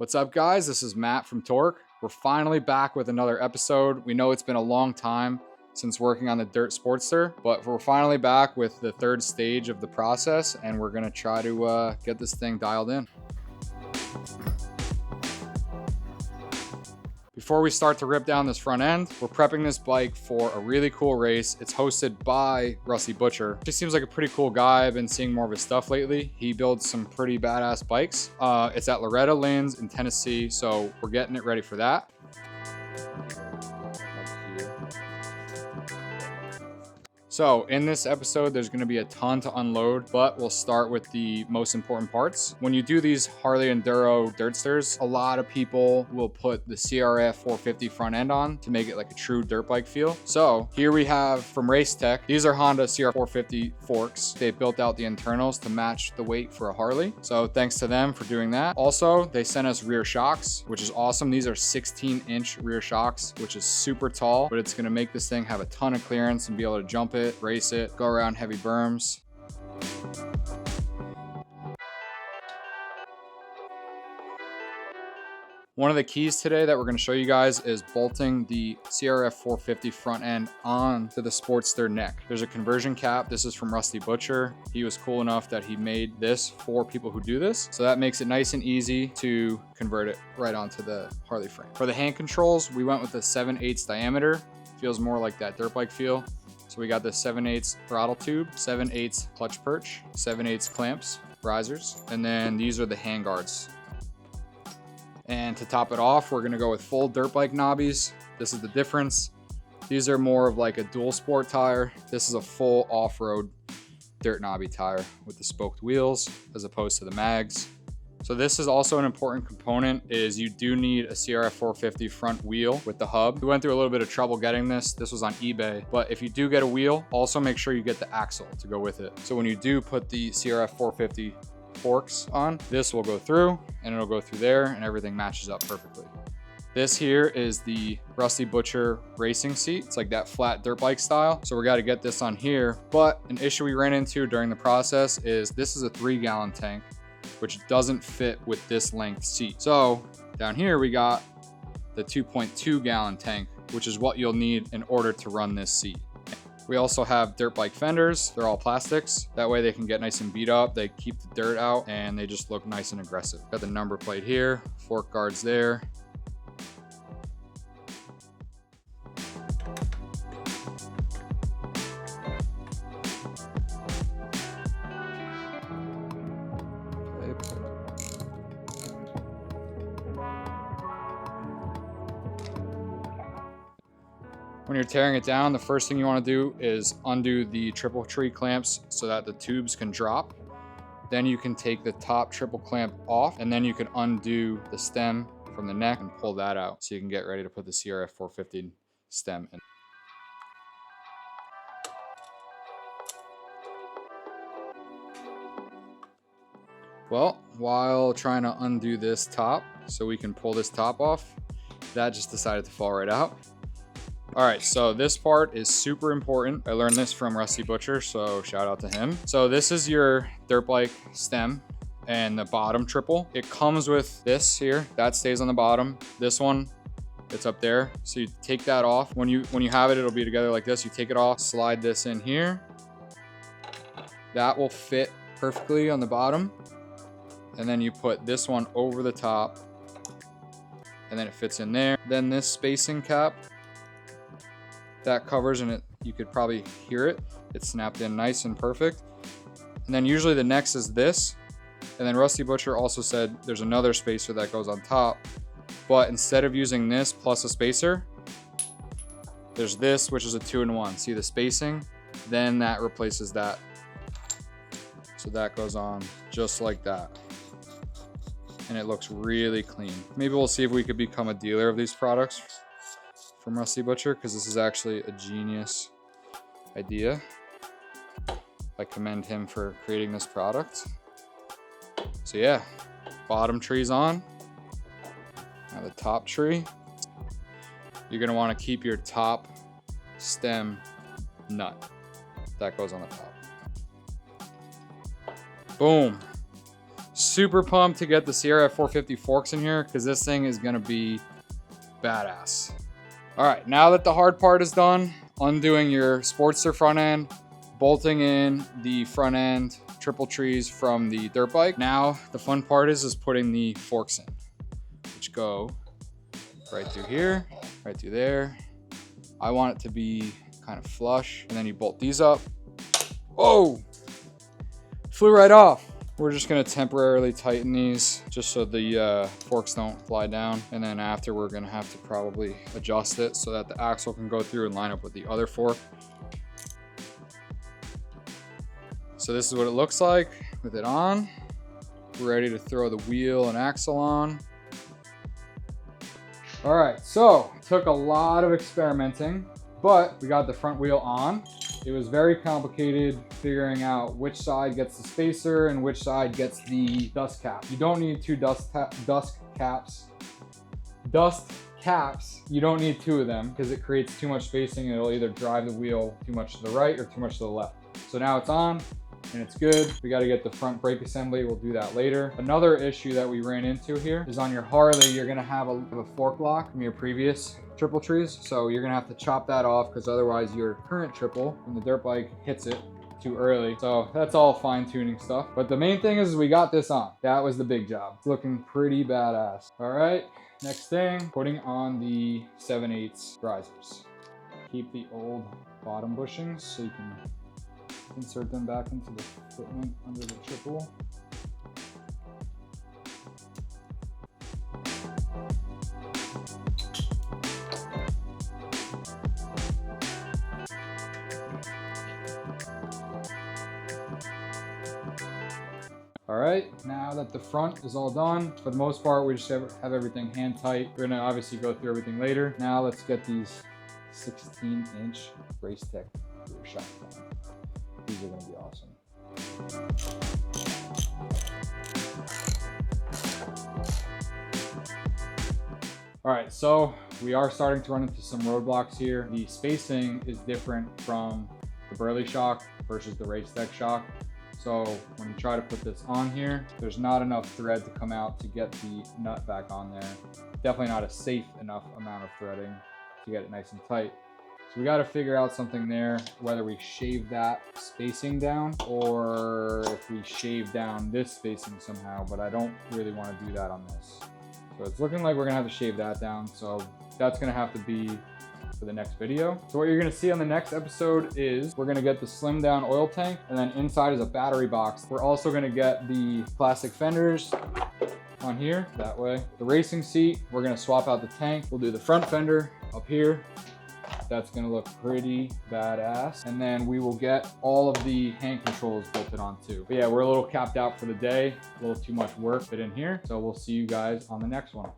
What's up, guys? This is Matt from Torque. We're finally back with another episode. We know it's been a long time since working on the Dirt Sportster, but we're finally back with the third stage of the process, and we're gonna try to get this thing dialed in. Before we start to rip down this front end, we're prepping this bike for a really cool race. It's hosted by Rusty Butcher. He seems like a pretty cool guy. I've been seeing more of his stuff lately. He builds some pretty badass bikes. It's at Loretta Lanes in Tennessee, so we're getting it ready for that. So in this episode, there's going to be a ton to unload, but we'll start with the most important parts. When you do these Harley Enduro Dirtsters, a lot of people will put the CRF450 front end on to make it like a true dirt bike feel. So here we have from Race Tech, these are Honda CRF450 forks. They built out the internals to match the weight for a Harley. So thanks to them for doing that. Also, they sent us rear shocks, which is awesome. These are 16-inch rear shocks, which is super tall, but it's going to make this thing have a ton of clearance and be able to jump it, race it, go around heavy berms. One of the keys today that we're going to show you guys is bolting the CRF450 front end onto the Sportster neck. There's a conversion cap. This is from Rusty Butcher. He was cool enough that he made this for people who do this. So that makes it nice and easy to convert it right onto the Harley frame. For the hand controls, we went with the 7/8 diameter. Feels more like that dirt bike feel. So we got the 7/8 throttle tube, 7/8 clutch perch, 7/8 clamps, risers, and then these are the hand guards. And to top it off, we're gonna go with full dirt bike knobbies. This is the difference. These are more of like a dual sport tire. This is a full off-road dirt knobby tire with the spoked wheels as opposed to the mags. So this is also an important component, is you do need a CRF450 front wheel with the hub. We went through a little bit of trouble getting this. This was on eBay, but if you do get a wheel, also make sure you get the axle to go with it. So when you do put the CRF450 forks on, this will go through and it'll go through there and everything matches up perfectly. This here is the Rusty Butcher racing seat. It's like that flat dirt bike style. So we got to get this on here. But an issue we ran into during the process is this is a 3-gallon tank, which doesn't fit with this length seat. So down here we got the 2.2 gallon tank, which is what you'll need in order to run this seat. We also have dirt bike fenders. They're all plastics. That way they can get nice and beat up. They keep the dirt out and they just look nice and aggressive. Got the number plate here, fork guards there. When you're tearing it down, the first thing you want to do is undo the triple tree clamps so that the tubes can drop. Then you can take the top triple clamp off, and then you can undo the stem from the neck and pull that out so you can get ready to put the CRF450 stem in. Well, while trying to undo this top so we can pull this top off, that just decided to fall right out. All right, so this part is super important. I learned this from Rusty Butcher, so shout out to him. So this is your dirt bike stem and the bottom triple. It comes with this here, that stays on the bottom. This one, it's up there. So you take that off. When you have it, it'll be together like this. You take it off, slide this in here. That will fit perfectly on the bottom. And then you put this one over the top and then it fits in there. Then this spacing cap, that covers, and you could probably hear it. It's snapped in nice and perfect. And then usually the next is this. And then Rusty Butcher also said there's another spacer that goes on top. But instead of using this plus a spacer, there's this, which is a 2-in-1. See the spacing? Then that replaces that. So that goes on just like that. And it looks really clean. Maybe we'll see if we could become a dealer of these products from Rusty Butcher, because this is actually a genius idea. I commend him for creating this product. So yeah, bottom tree's on. Now the top tree. You're gonna want to keep your top stem nut. That goes on the top. Boom. Super pumped to get the CRF450 forks in here because this thing is gonna be badass. All right, now that the hard part is done, undoing your Sportster front end, bolting in the front end triple trees from the dirt bike. Now the fun part is putting the forks in, which go right through here, right through there. I want it to be kind of flush, and then you bolt these up. Oh, flew right off. We're just gonna temporarily tighten these just so the forks don't fly down. And then after, we're gonna have to probably adjust it so that the axle can go through and line up with the other fork. So this is what it looks like with it on. We're ready to throw the wheel and axle on. All right, so it took a lot of experimenting, but we got the front wheel on. It was very complicated figuring out which side gets the spacer and which side gets the dust cap. You don't need two dust caps. You don't need two of them because it creates too much spacing and it'll either drive the wheel too much to the right or too much to the left. So now it's on and it's good. We got to get the front brake assembly. We'll do that later. Another issue that we ran into here is on your Harley, you're going to have a fork lock from your previous triple trees. So you're going to have to chop that off because otherwise your current triple from the dirt bike hits it too early. So that's all fine tuning stuff. But the main thing is we got this on. That was the big job. It's looking pretty badass. All right, next thing, putting on the 7/8 risers. Keep the old bottom bushings so you can insert them back into the fitment under the triple. All right, now that the front is all done, for the most part, we just have everything hand tight. We're gonna obviously go through everything later. Now let's get these 16-inch Race Tech rear shock on. These are gonna be awesome. All right, so we are starting to run into some roadblocks here. The spacing is different from the Burley shock versus the Race Tech shock. So when you try to put this on here, there's not enough thread to come out to get the nut back on there. Definitely not a safe enough amount of threading to get it nice and tight. So we got to figure out something there, whether we shave that spacing down or if we shave down this spacing somehow, but I don't really want to do that on this. So it's looking like we're gonna have to shave that down. So that's gonna have to be for the next video. So what you're gonna see on the next episode is we're gonna get the slim down oil tank, and then inside is a battery box. We're also gonna get the plastic fenders on here, that way. The racing seat, we're gonna swap out the tank. We'll do the front fender up here. That's gonna look pretty badass. And then we will get all of the hand controls bolted on too. But yeah, we're a little capped out for the day. A little too much work fit in here. So we'll see you guys on the next one.